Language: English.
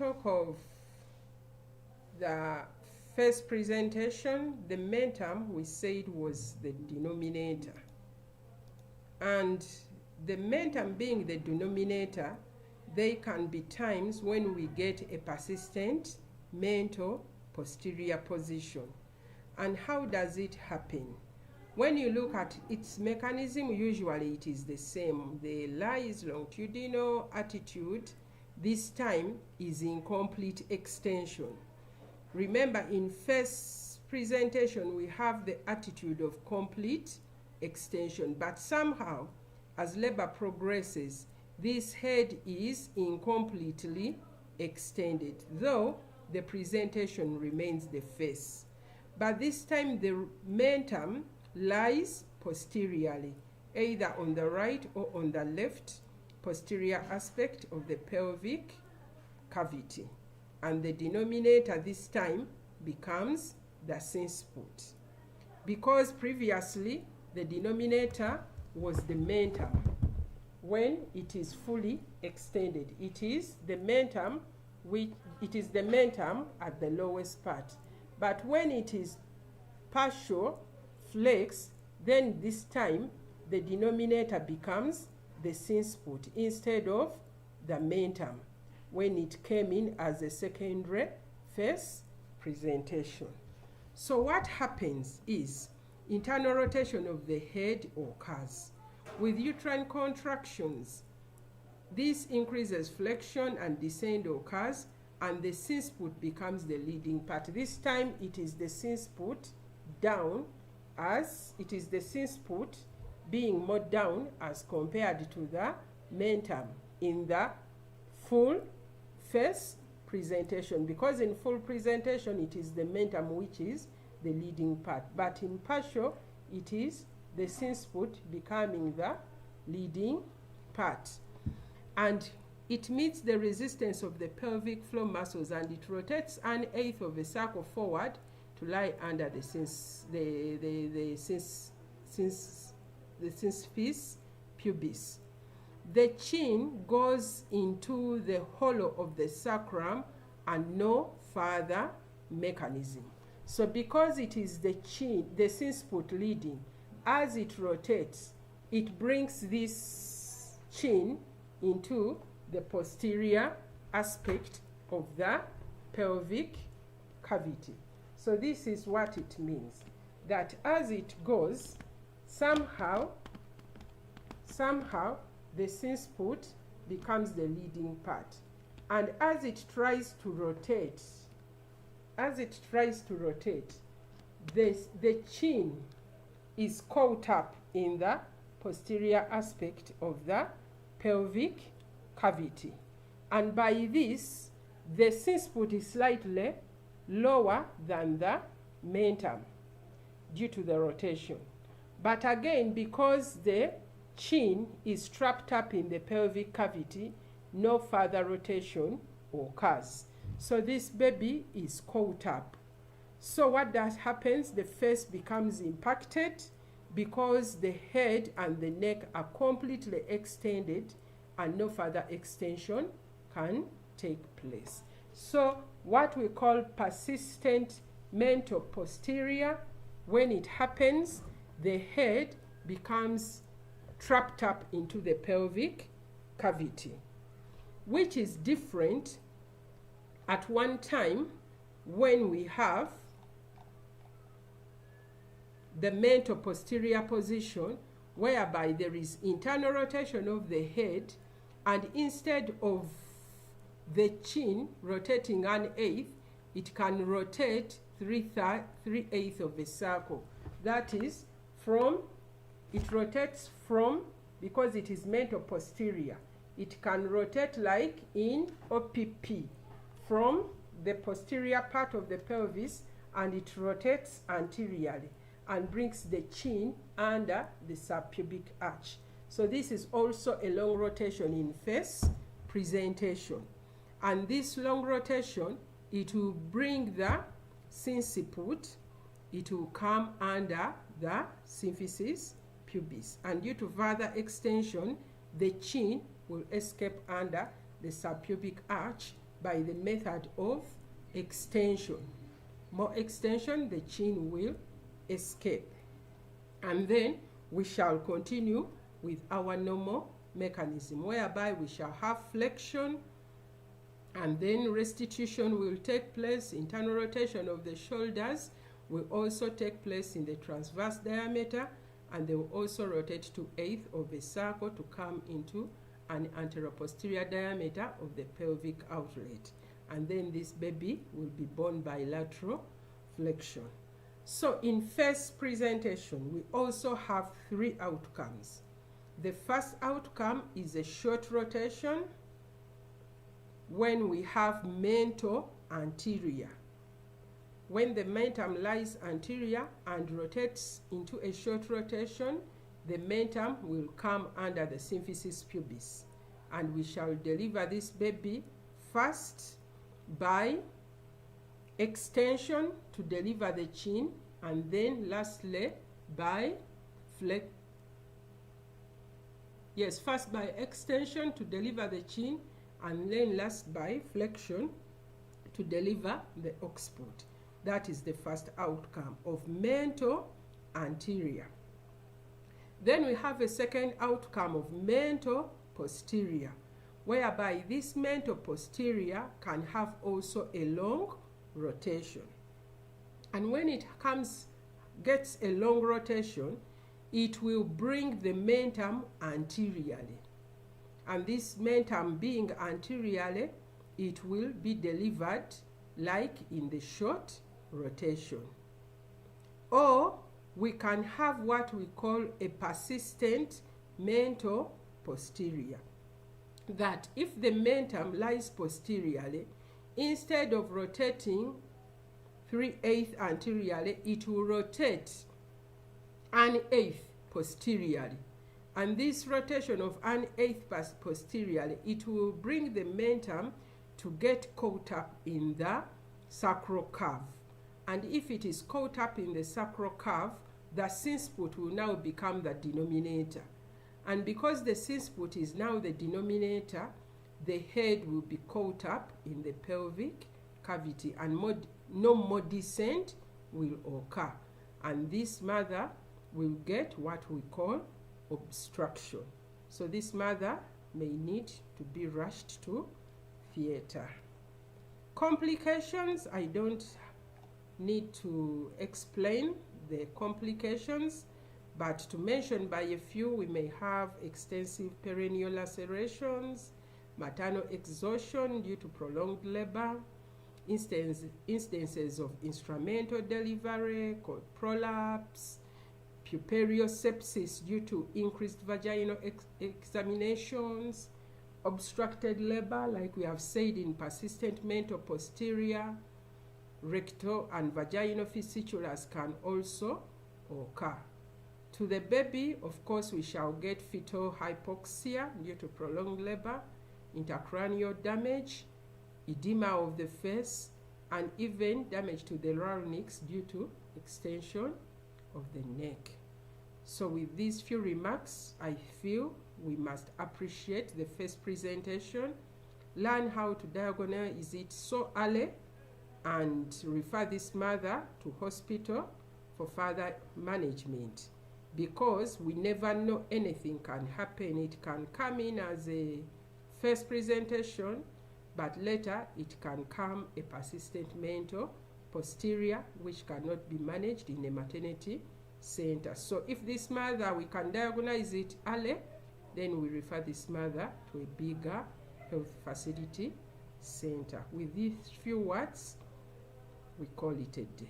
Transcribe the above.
talk of the first presentation, the main term we said was the denominator. And the main term being the denominator, there can be times when we get a persistent mental posterior position. And how does it happen? When you look at its mechanism, usually it is the same. The lies longitudinal attitude, this time is incomplete extension. Remember, in first presentation, we have the attitude of complete extension, but somehow, as labor progresses, this head is incompletely extended, though the presentation remains the face. But this time, the main term lies posteriorly, either on the right or on the left posterior aspect of the pelvic cavity. And the denominator this time becomes the synsput. Because previously the denominator was the main term. When it is fully extended, it is the main term at the lowest part. But when it is partial flex, then this time the denominator becomes the synsput instead of the main term when it came in as a secondary face presentation. So what happens is internal rotation of the head occurs. With uterine contractions, this increases flexion and descent occurs, and the synsput becomes the leading part. This time it is the synsput down, as it is the synsput being more down as compared to the main term in the full face presentation, because in full presentation it is the main term which is the leading part, but in partial it is the synsput becoming the leading part. And it meets the resistance of the pelvic floor muscles, and it rotates an eighth of a circle forward to lie under the symphysis pubis. The chin goes into the hollow of the sacrum and no further mechanism. So because it is the chin, the synsput leading, as it rotates, it brings this chin into the posterior aspect of the pelvic cavity. So this is what it means, that as it goes, somehow the synsput becomes the leading part. And as it tries to rotate, the chin is caught up in the posterior aspect of the pelvic cavity. And by this, the synsput is slightly lower than the main term due to the rotation. But again, because the chin is trapped up in the pelvic cavity, no further rotation occurs. So this baby is caught up. So what does happens? The face becomes impacted because the head and the neck are completely extended and no further extension can take place. So what we call persistent mental posterior, when it happens, the head becomes trapped up into the pelvic cavity, which is different at one time when we have the mental posterior position, whereby there is internal rotation of the head, and instead of the chin rotating an eighth, it can rotate 3/8 of a circle. That is, it rotates from, because it is mental posterior, it can rotate like in OPP from the posterior part of the pelvis, and it rotates anteriorly and brings the chin under the subpubic arch. So this is also a long rotation in face presentation. And this long rotation, it will bring the synciput, it will come under the symphysis pubis. And due to further extension, the chin will escape under the subpubic arch by the method of extension. More extension, the chin will escape. And then we shall continue with our normal mechanism, whereby we shall have flexion, and then restitution will take place. Internal rotation of the shoulders will also take place in the transverse diameter, and they will also rotate to 1/8 of a circle to come into an anteroposterior diameter of the pelvic outlet. And then this baby will be born by lateral flexion. So in first presentation, we also have 3 outcomes. The first outcome is a short rotation when we have mentor anterior. When the mentum lies anterior and rotates into a short rotation, the mentum will come under the symphysis pubis, and we shall deliver this baby first by extension to deliver the chin, and then lastly by first by extension to deliver the chin, and then last by flexion to deliver the occiput. That is the first outcome of mentor anterior. Then we have a second outcome of mentor posterior, whereby this mentor posterior can have also a long rotation. And when it gets a long rotation, it will bring the mentum anteriorly. And this mentum being anteriorly, it will be delivered like in the short rotation. Or we can have what we call a persistent mentor posterior. That if the mentum lies posteriorly, instead of rotating 3/8 anteriorly, it will rotate 1/8 posteriorly. And this rotation of 1/8 posteriorly, it will bring the mentum to get caught up in the sacral curve. And if it is caught up in the sacral curve, the synsput will now become the denominator. And because the synsput is now the denominator, the head will be caught up in the pelvic cavity, and no more descent will occur. And this mother will get what we call obstruction. So this mother may need to be rushed to theater. Complications, I don't need to explain the complications, but to mention by a few, we may have extensive perineal lacerations, maternal exhaustion due to prolonged labor, instances of instrumental delivery called prolapse, puerperal sepsis due to increased vaginal examinations, obstructed labor, like we have said in persistent mentor posterior, rectal and vaginal fistulae can also occur. To the baby, of course, we shall get fetal hypoxia due to prolonged labor, intracranial damage, edema of the face, and even damage to the larynx due to extension of the neck. So with these few remarks, I feel we must appreciate the first presentation, learn how to diagnose it so early, and refer this mother to hospital for further management, because we never know, anything can happen. It can come in as a first presentation, but later it can come a persistent mentor posterior, which cannot be managed in a maternity center. So if this mother, we can diagnose it early, then we refer this mother to a bigger health facility center. With these few words, we call it a day.